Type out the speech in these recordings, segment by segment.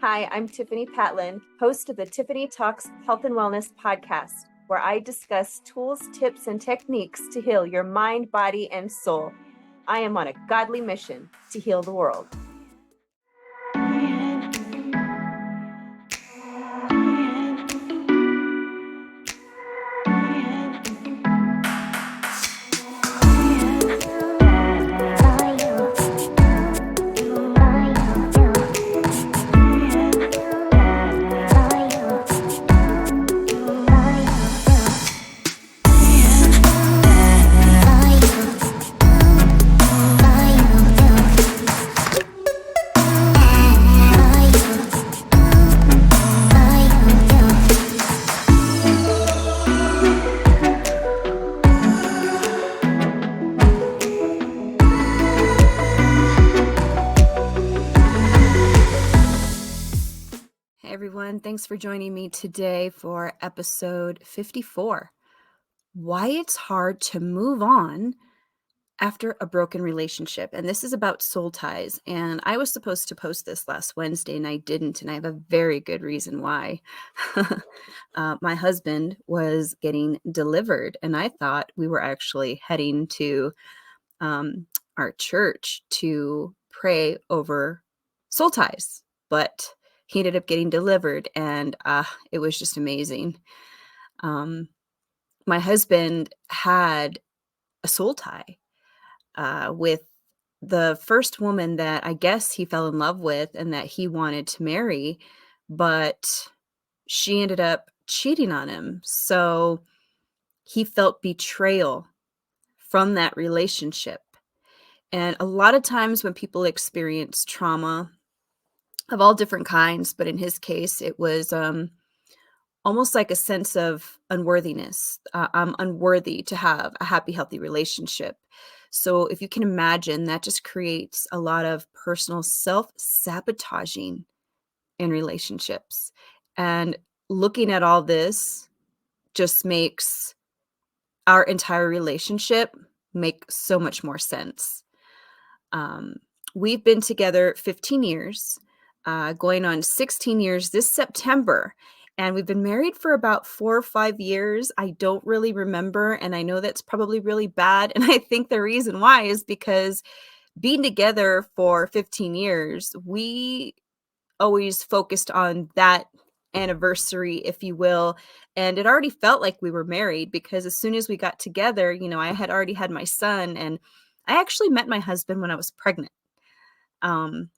Hi, I'm Tiffani Patland, host of the Tiffani Talks Health and Wellness podcast, where I discuss tools, tips, and techniques to heal your mind, body, and soul. I am on a godly mission to heal the world. Everyone, thanks for joining me today for episode 54. Why it's hard to move on after a broken relationship. And this is about soul ties. And I was supposed to post this last Wednesday and I didn't. And I have a very good reason why. My husband was getting delivered and I thought we were actually heading to our church to pray over soul ties. But he ended up getting delivered and it was just amazing. My husband had a soul tie with the first woman that I guess he fell in love with and that he wanted to marry, but she ended up cheating on him. So he felt betrayal from that relationship. And a lot of times when people experience trauma of all different kinds, but in his case, it was almost like a sense of unworthiness. I'm unworthy to have a happy, healthy relationship. So if you can imagine, that just creates a lot of personal self-sabotaging in relationships. And looking at all this just makes our entire relationship make so much more sense. We've been together 15 years, going on 16 years this September. And we've been married for about 4 or 5 years. I don't really remember. And I know that's probably really bad. And I think the reason why is because being together for 15 years, we always focused on that anniversary, if you will. And it already felt like we were married because as soon as we got together, I had already had my son. And I actually met my husband when I was pregnant.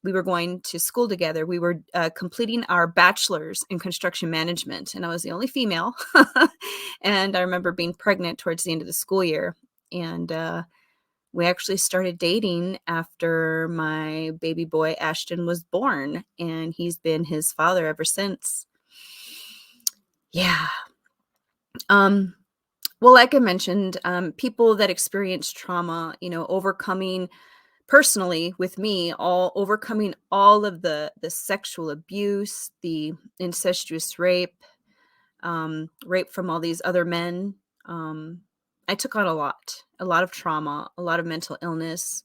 We were going to school together. We were completing our bachelor's in construction management, and I was the only female. And I remember being pregnant towards the end of the school year. And we actually started dating after my baby boy, Ashton, was born, and he's been his father ever since. Yeah. Well, like I mentioned, people that experience trauma, overcoming personally with me, overcoming all of the sexual abuse, the incestuous rape, rape from all these other men. I took on a lot of trauma, a lot of mental illness,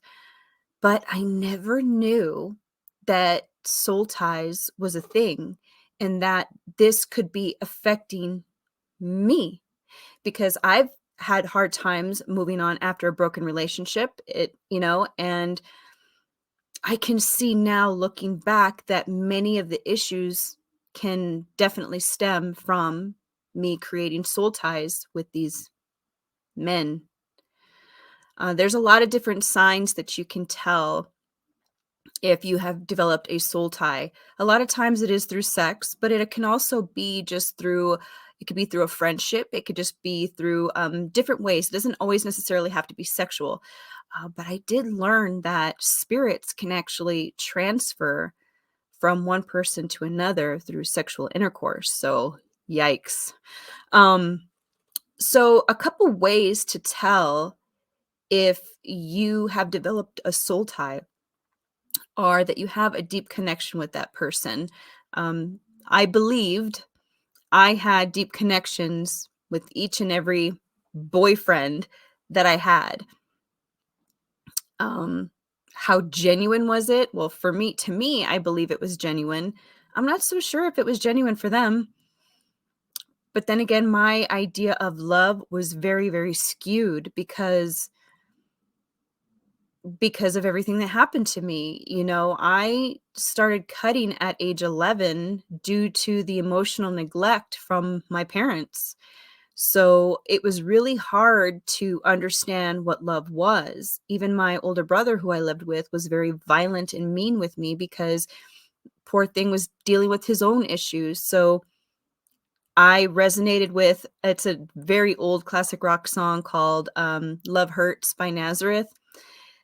but I never knew that soul ties was a thing and that this could be affecting me because I've had hard times moving on after a broken relationship, and I can see now looking back that many of the issues can definitely stem from me creating soul ties with these men. There's a lot of different signs that you can tell if you have developed a soul tie. A lot of times it is through sex, but it can also be just through, it could be through a friendship. It could just be through different ways. It doesn't always necessarily have to be sexual. But I did learn that spirits can actually transfer from one person to another through sexual intercourse. So yikes. So a couple ways to tell if you have developed a soul tie are that you have a deep connection with that person. I believed I had deep connections with each and every boyfriend that I had. How genuine was it? Well, to me, I believe it was genuine. I'm not so sure if it was genuine for them. But then again, my idea of love was very, very skewed because of everything that happened to me. I started cutting at age 11 due to the emotional neglect from my parents. So it was really hard to understand what love was. Even my older brother, who I lived with, was very violent and mean with me because poor thing was dealing with his own issues. So I resonated with, it's a very old classic rock song called Love Hurts by Nazareth.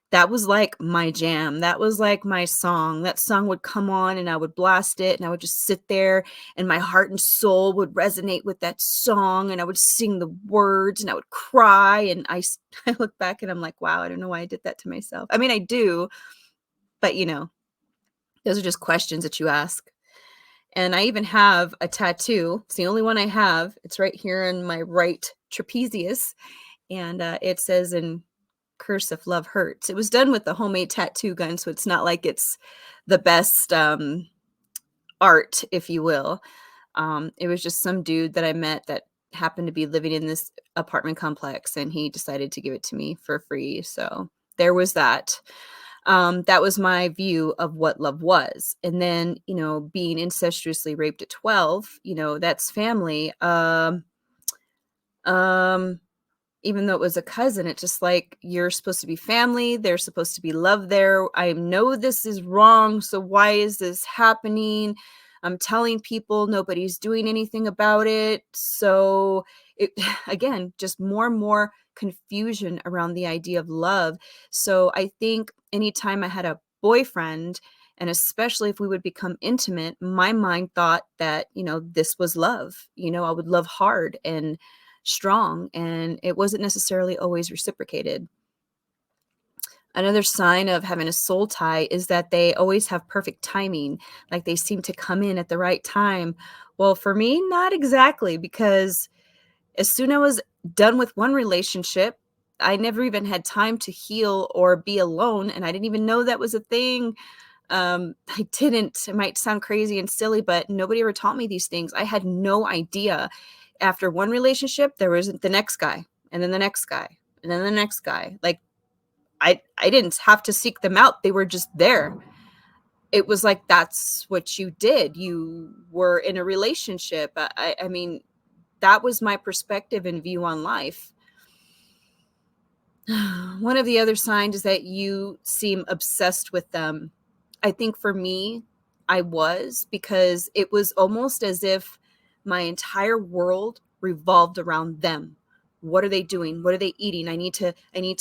That was like my jam. That was like my song. That song would come on and I would blast it and I would just sit there and my heart and soul would resonate with that song and I would sing the words and I would cry and I look back and I'm like, wow, I don't know why I did that to myself. I mean, I do, but those are just questions that you ask. And I even have a tattoo. It's the only one I have. It's right here in my right trapezius. And it says in cursive, "Love hurts." It was done with a homemade tattoo gun, so it's not like it's the best art, if you will. It was just some dude that I met that happened to be living in this apartment complex, and he decided to give it to me for free. So there was that. That was my view of what love was. And then, being incestuously raped at 12, that's family. Um, Even though it was a cousin, it's just like, you're supposed to be family. There's supposed to be love there. I know this is wrong. So why is this happening? I'm telling people nobody's doing anything about it. So it, again, just more and more confusion around the idea of love. So I think anytime I had a boyfriend, and especially if we would become intimate, my mind thought that, this was love. I would love hard and strong, and it wasn't necessarily always reciprocated. Another sign of having a soul tie is that they always have perfect timing, like they seem to come in at the right time. Well, for me, not exactly, because as soon as I was done with one relationship, I never even had time to heal or be alone, and I didn't even know that was a thing. I didn't. It might sound crazy and silly, but nobody ever taught me these things. I had no idea. After one relationship, there was the next guy, and then the next guy, and then the next guy. Like I didn't have to seek them out. They were just there. It was like that's what you did. You were in a relationship. I mean, that was my perspective and view on life. One of the other signs is that you seem obsessed with them. I think for me, I was, because it was almost as if my entire world revolved around them. What are they doing? What are they eating? I need to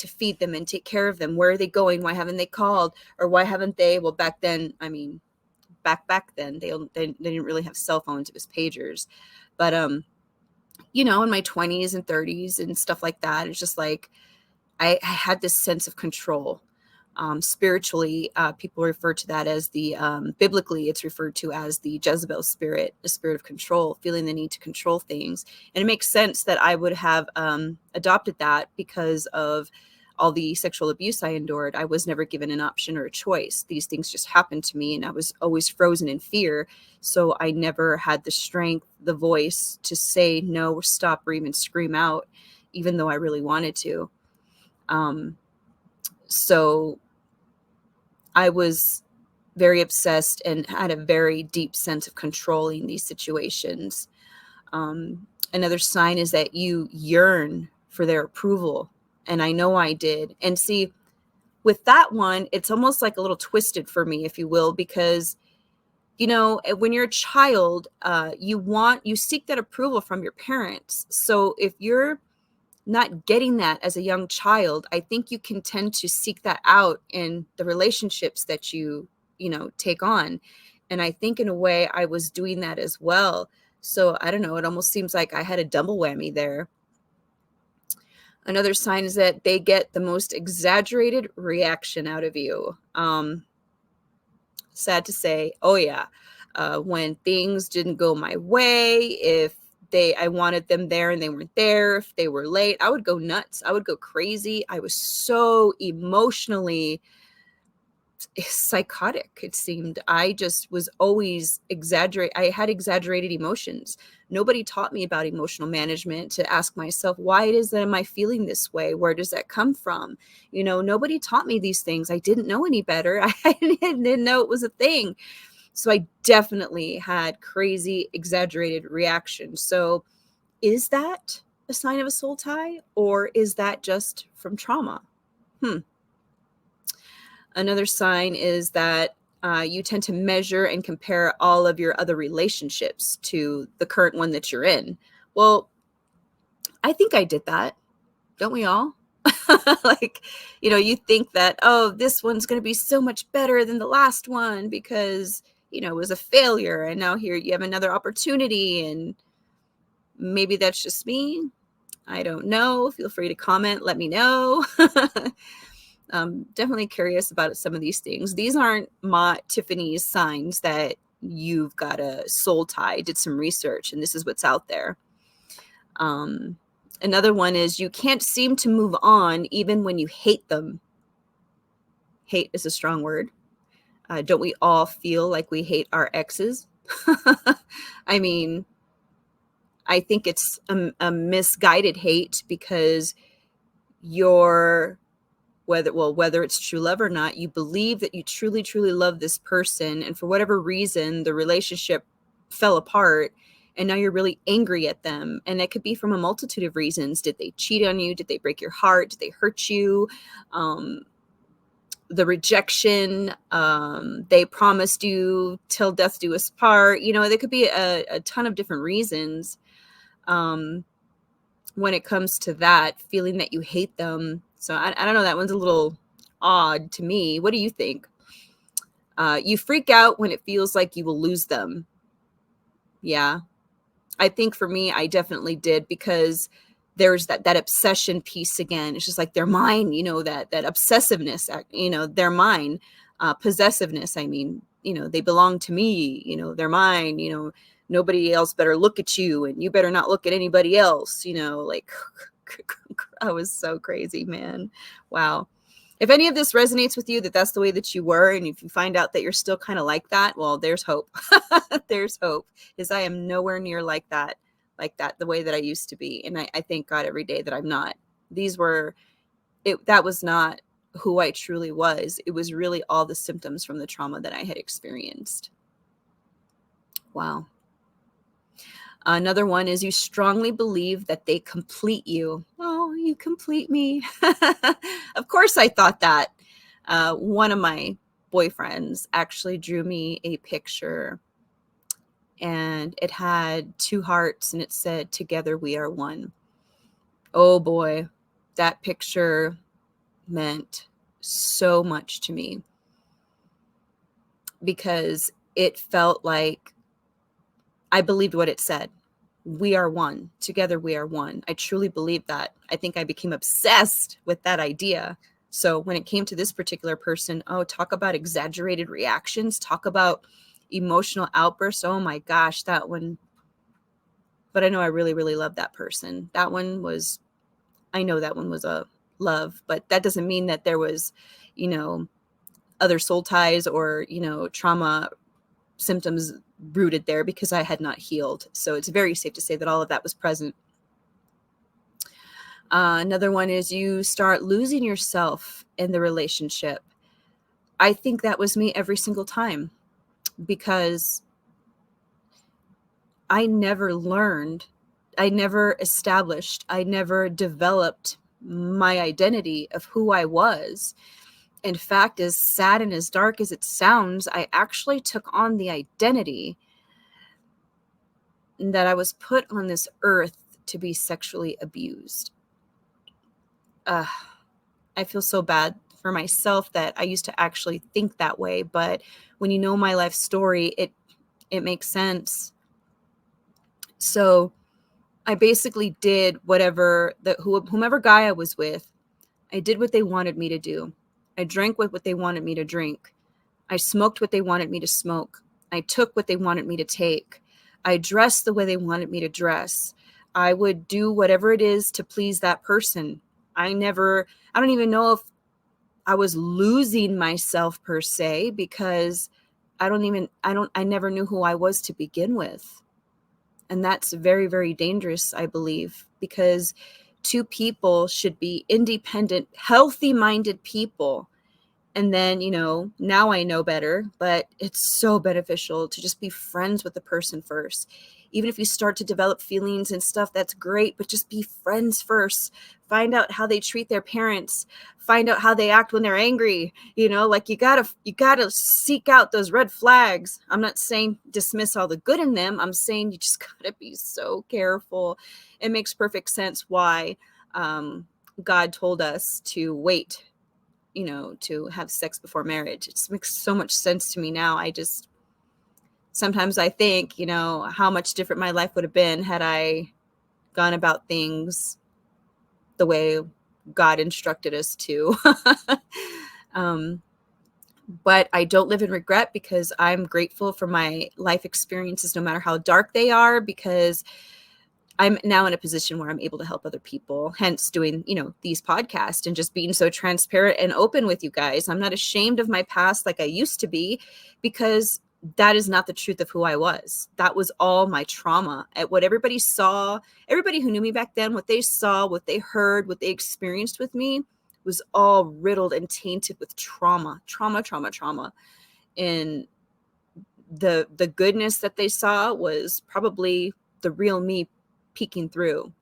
feed them and take care of them. Where are they going? Why haven't they called? Or why haven't they? Well, back then, I mean, back then, they didn't really have cell phones. It was pagers. But in my 20s and 30s and stuff like that, it's just like I had this sense of control. Spiritually, people refer to that as biblically, it's referred to as the Jezebel spirit, the spirit of control, feeling the need to control things. And it makes sense that I would have adopted that because of all the sexual abuse I endured. I was never given an option or a choice. These things just happened to me, and I was always frozen in fear. So I never had the strength, the voice to say no, or stop, or even scream out, even though I really wanted to. Um, so I was very obsessed and had a very deep sense of controlling these situations. Another sign is that you yearn for their approval. And I know I did. And see, with that one, it's almost like a little twisted for me, if you will, because, when you're a child, you seek that approval from your parents. So if you're not getting that as a young child, I think you can tend to seek that out in the relationships that take on. And I think in a way I was doing that as well. So I don't know, it almost seems like I had a double whammy there. Another sign is that they get the most exaggerated reaction out of you. Sad to say, oh yeah, when things didn't go my way, if I wanted them there and they weren't there, if they were late, I would go nuts. I would go crazy. I was so emotionally psychotic, it seemed. I just was always I had exaggerated emotions. Nobody taught me about emotional management to ask myself, why it is that am I feeling this way? Where does that come from? Nobody taught me these things. I didn't know any better. I didn't know it was a thing. So I definitely had crazy, exaggerated reactions. So is that a sign of a soul tie, or is that just from trauma? Another sign is that you tend to measure and compare all of your other relationships to the current one that you're in. Well, I think I did that. Don't we all? Like, you think that, oh, this one's going to be so much better than the last one because, it was a failure. And now here you have another opportunity. And maybe that's just me. I don't know. Feel free to comment. Let me know. Definitely curious about some of these things. These aren't Tiffany's signs that you've got a soul tie. I did some research, and this is what's out there. Another one is you can't seem to move on even when you hate them. Hate is a strong word. Don't we all feel like we hate our exes? I mean, I think it's a misguided hate because whether it's true love or not, you believe that you truly, truly love this person. And for whatever reason, the relationship fell apart and now you're really angry at them. And it could be from a multitude of reasons. Did they cheat on you? Did they break your heart? Did they hurt you? The rejection, they promised you till death do us part. There could be a ton of different reasons. When it comes to that, feeling that you hate them. So I don't know, that one's a little odd to me. What do you think? You freak out when it feels like you will lose them. Yeah. I think for me, I definitely did, because there's that obsession piece again. It's just like they're mine, that obsessiveness, they're mine. Possessiveness, I mean, they belong to me, they're mine, nobody else better look at you and you better not look at anybody else, like I was so crazy, man. Wow. If any of this resonates with you, that's the way that you were, and if you find out that you're still kind of like that, well, there's hope. There's hope, because I am nowhere near like that, the way that I used to be. And I thank God every day that I'm not. That was not who I truly was. It was really all the symptoms from the trauma that I had experienced. Wow. Another one is you strongly believe that they complete you. Oh, you complete me. Of course I thought that. One of my boyfriends actually drew me a picture, and it had 2 hearts and it said, "Together we are one." Oh boy, that picture meant so much to me, because it felt like I believed what it said. We are one. Together we are one. I truly believed that. I think I became obsessed with that idea. So when it came to this particular person, oh, talk about exaggerated reactions, talk about emotional outbursts. Oh my gosh, that one. But I know I really, really love that person. I know that one was a love, but that doesn't mean that there was, other soul ties or, trauma symptoms rooted there, because I had not healed. So it's very safe to say that all of that was present. Another one is you start losing yourself in the relationship. I think that was me every single time, because I never learned, I never established, I never developed my identity of who I was. In fact, as sad and as dark as it sounds, I actually took on the identity that I was put on this earth to be sexually abused. I feel so bad for myself that I used to actually think that way. But when you know my life story, it makes sense. So I basically did whomever guy I was with, I did what they wanted me to do. I drank what they wanted me to drink. I smoked what they wanted me to smoke. I took what they wanted me to take. I dressed the way they wanted me to dress. I would do whatever it is to please that person. I don't even know if I was losing myself per se, because I never knew who I was to begin with. And that's very, very dangerous, I believe, because two people should be independent, healthy minded people. And then, now I know better, but it's so beneficial to just be friends with the person first. Even if you start to develop feelings and stuff, that's great, but just be friends first. Find out how they treat their parents. Find out how they act when they're angry. Like you gotta seek out those red flags. I'm not saying dismiss all the good in them. I'm saying you just gotta be so careful. It makes perfect sense why God told us to wait, to have sex before marriage. It just makes so much sense to me now. Sometimes I think, how much different my life would have been had I gone about things the way God instructed us to. um, but I don't live in regret, because I'm grateful for my life experiences, no matter how dark they are, because I'm now in a position where I'm able to help other people, hence doing, these podcasts and just being so transparent and open with you guys. I'm not ashamed of my past like I used to be, because that is not the truth of who I was. That was all my trauma. At what everybody saw, everybody who knew me back then, what they saw, what they heard, what they experienced with me was all riddled and tainted with trauma, trauma, trauma, trauma. And the goodness that they saw was probably the real me peeking through.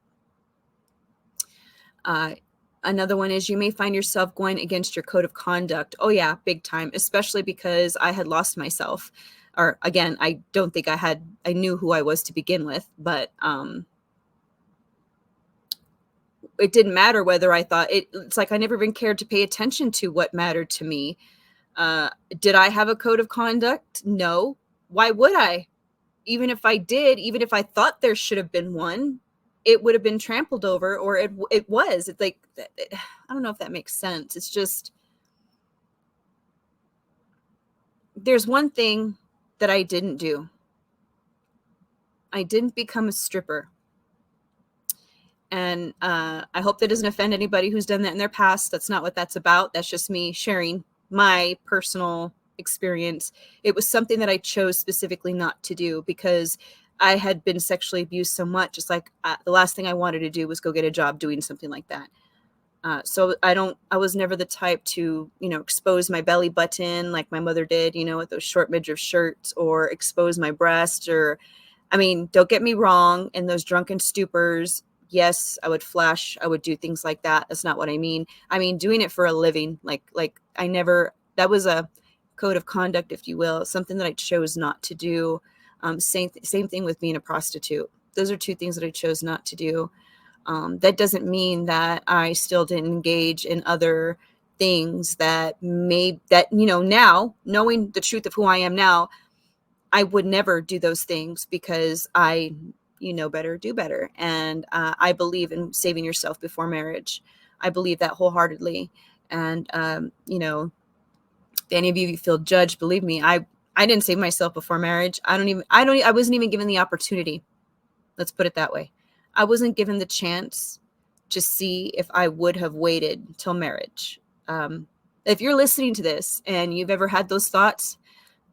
Uh, Another one is, you may find yourself going against your code of conduct. Oh yeah, big time, especially because I had lost myself. Or again, I don't think I knew who I was to begin with, but it didn't matter whether I thought it's like I never even cared to pay attention to what mattered to me. Did I have a code of conduct? No. Why would I? Even if I did, even if I thought there should have been one, it would have been trampled over, or it was. It's like, I don't know if that makes sense. It's just, there's one thing that I didn't do. I didn't become a stripper. And I hope that doesn't offend anybody who's done that in their past. That's not what that's about. That's just me sharing my personal experience. It was something that I chose specifically not to do, because I had been sexually abused so much. It's like the last thing I wanted to do was go get a job doing something like that. So I was never the type to, expose my belly button like my mother did, with those short midriff shirts, or expose my breast, or, I mean, don't get me wrong, in those drunken stupors, yes, I would flash, I would do things like that. That's not what I mean. I mean, doing it for a living, like I never, that was a code of conduct, if you will, something that I chose not to do. Same thing with being a prostitute. Those are two things that I chose not to do. That doesn't mean that I still didn't engage in other things now, knowing the truth of who I am now, I would never do those things, because better, do better. And I believe in saving yourself before marriage. I believe that wholeheartedly. And, if any of you feel judged, believe me, I didn't save myself before marriage. I wasn't even given the opportunity. Let's put it that way. I wasn't given the chance to see if I would have waited till marriage. If you're listening to this and you've ever had those thoughts,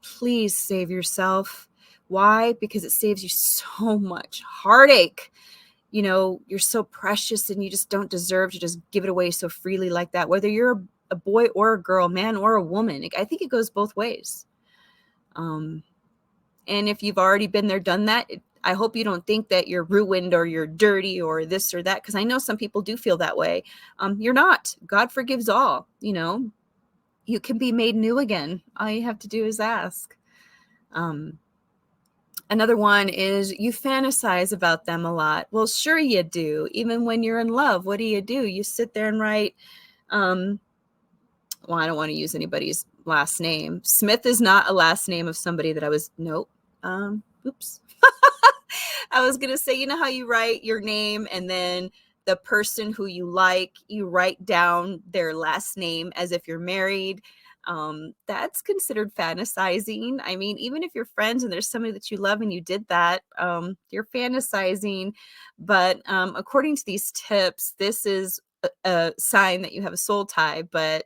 please save yourself. Why? Because it saves you so much heartache. You're so precious, and you just don't deserve to just give it away so freely like that, whether you're a boy or a girl, man or a woman. I think it goes both ways. And if you've already been there, done that, I hope you don't think that you're ruined or you're dirty or this or that, because I know some people do feel that way. You're not. God forgives all. You can be made new again. All you have to do is ask. Another one is, you fantasize about them a lot. Well, sure you do. Even when you're in love, what do? You sit there and write, well, I don't want to use anybody's last name. Smith is not a last name of somebody that nope. Oops. I was going to say, how you write your name and then the person who you like, you write down their last name as if you're married. That's considered fantasizing. I mean, even if you're friends and there's somebody that you love and you did that, you're fantasizing. But according to these tips, this is a sign that you have a soul tie. But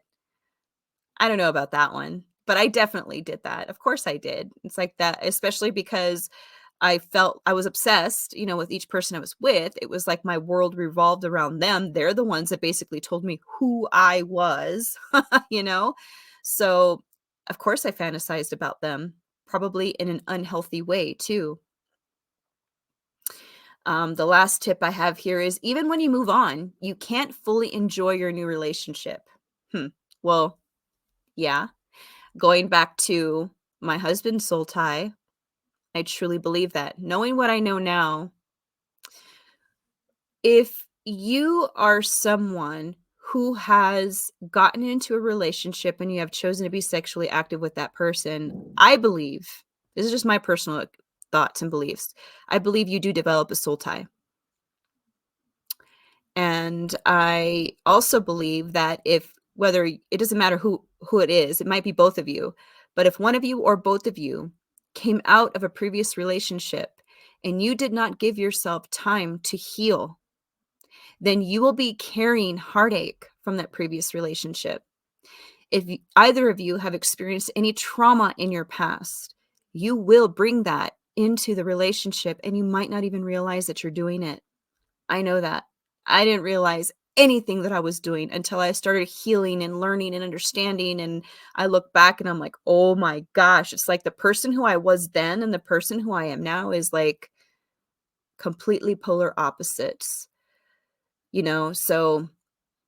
I don't know about that one, but I definitely did that. Of course I did. It's like that, especially because I felt I was obsessed, with each person I was with. It was like my world revolved around them. They're the ones that basically told me who I was, you know? So, of course I fantasized about them, probably in an unhealthy way too. The last tip I have here is even when you move on, you can't fully enjoy your new relationship. Hmm. Well, yeah. Going back to my husband's soul tie, I truly believe that. Knowing what I know now, if you are someone who has gotten into a relationship and you have chosen to be sexually active with that person, I believe, this is just my personal thoughts and beliefs. I believe you do develop a soul tie. And I also believe that if whether it doesn't matter who it is, it might be both of you, but if one of you or both of you came out of a previous relationship and you did not give yourself time to heal, then you will be carrying heartache from that previous relationship. If either of you have experienced any trauma in your past, you will bring that into the relationship and you might not even realize that you're doing it. I know that. I didn't realize anything that I was doing until I started healing and learning and understanding, and I look back and I'm like, "Oh my gosh." It's like the person who I was then and the person who I am now is like completely polar opposites, So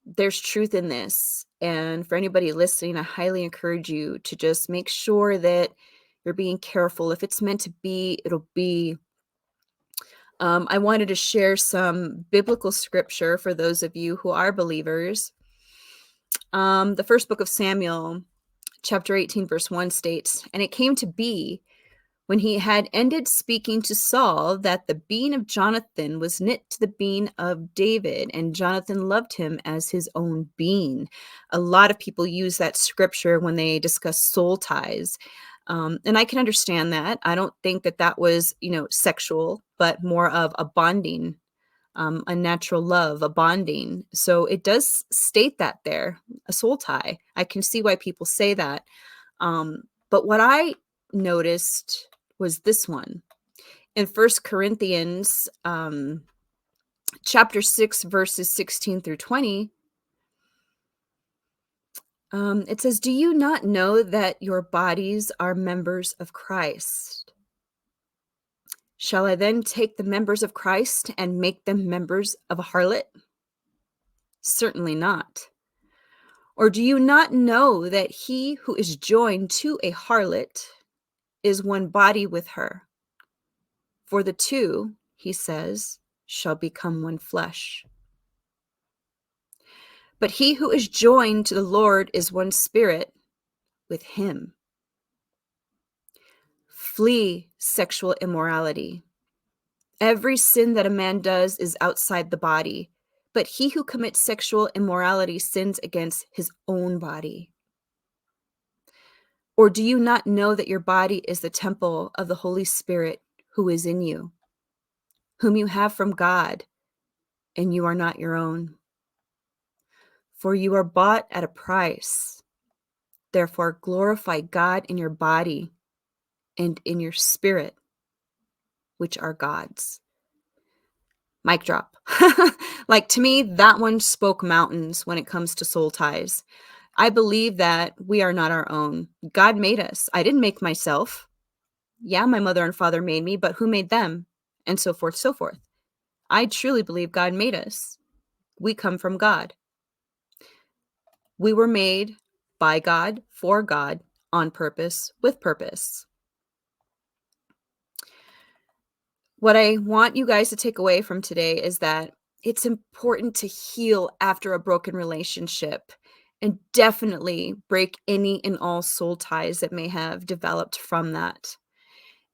there's truth in this. And for anybody listening, I highly encourage you to just make sure that you're being careful. If it's meant to be, it'll be. I wanted to share some biblical scripture for those of you who are believers. The first book of Samuel, chapter 18, verse 1 states, "And it came to be when he had ended speaking to Saul that the being of Jonathan was knit to the being of David, and Jonathan loved him as his own being." A lot of people use that scripture when they discuss soul ties. And I can understand that. I don't think that that was, sexual, but more of a bonding, a natural love, a bonding. So it does state that there, a soul tie. I can see why people say that. But what I noticed was this one in First Corinthians, chapter 6, verses 16 through 20. It says, "Do you not know that your bodies are members of Christ? Shall I then take the members of Christ and make them members of a harlot? Certainly not. Or do you not know that he who is joined to a harlot is one body with her? For the two," he says, "shall become one flesh. But he who is joined to the Lord is one spirit with him. Flee sexual immorality. Every sin that a man does is outside the body, but he who commits sexual immorality sins against his own body. Or do you not know that your body is the temple of the Holy Spirit who is in you, whom you have from God, and you are not your own? For you are bought at a price. Therefore, glorify God in your body and in your spirit, which are God's." Mic drop. Like, to me, that one spoke mountains when it comes to soul ties. I believe that we are not our own. God made us. I didn't make myself. Yeah, my mother and father made me, but who made them? And so forth, so forth. I truly believe God made us. We come from God. We were made by God, for God, on purpose, with purpose. What I want you guys to take away from today is that it's important to heal after a broken relationship and definitely break any and all soul ties that may have developed from that.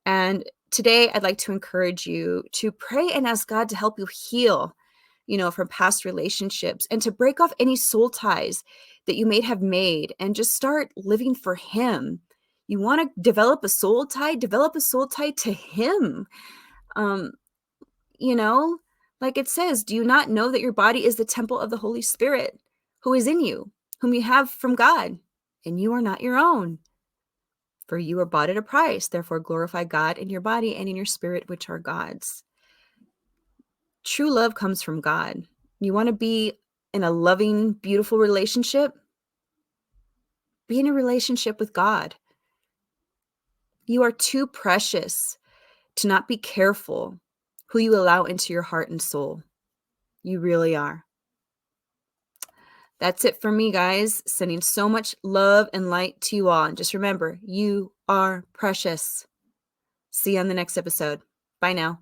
And today, I'd like to encourage you to pray and ask God to help you heal, from past relationships and to break off any soul ties that you may have made and just start living for Him. You want to develop a soul tie to Him. Um, you know, like it says, "Do you not know that your body is the temple of the Holy Spirit who is in you, whom you have from God?" and you are not your own. For you were bought at a price. Therefore, glorify God in your body and in your spirit, which are God's. True love comes from God. You want to be in a loving, beautiful relationship? Be in a relationship with God. You are too precious to not be careful who you allow into your heart and soul. You really are. That's it for me, guys. Sending so much love and light to you all. And just remember, you are precious. See you on the next episode. Bye now.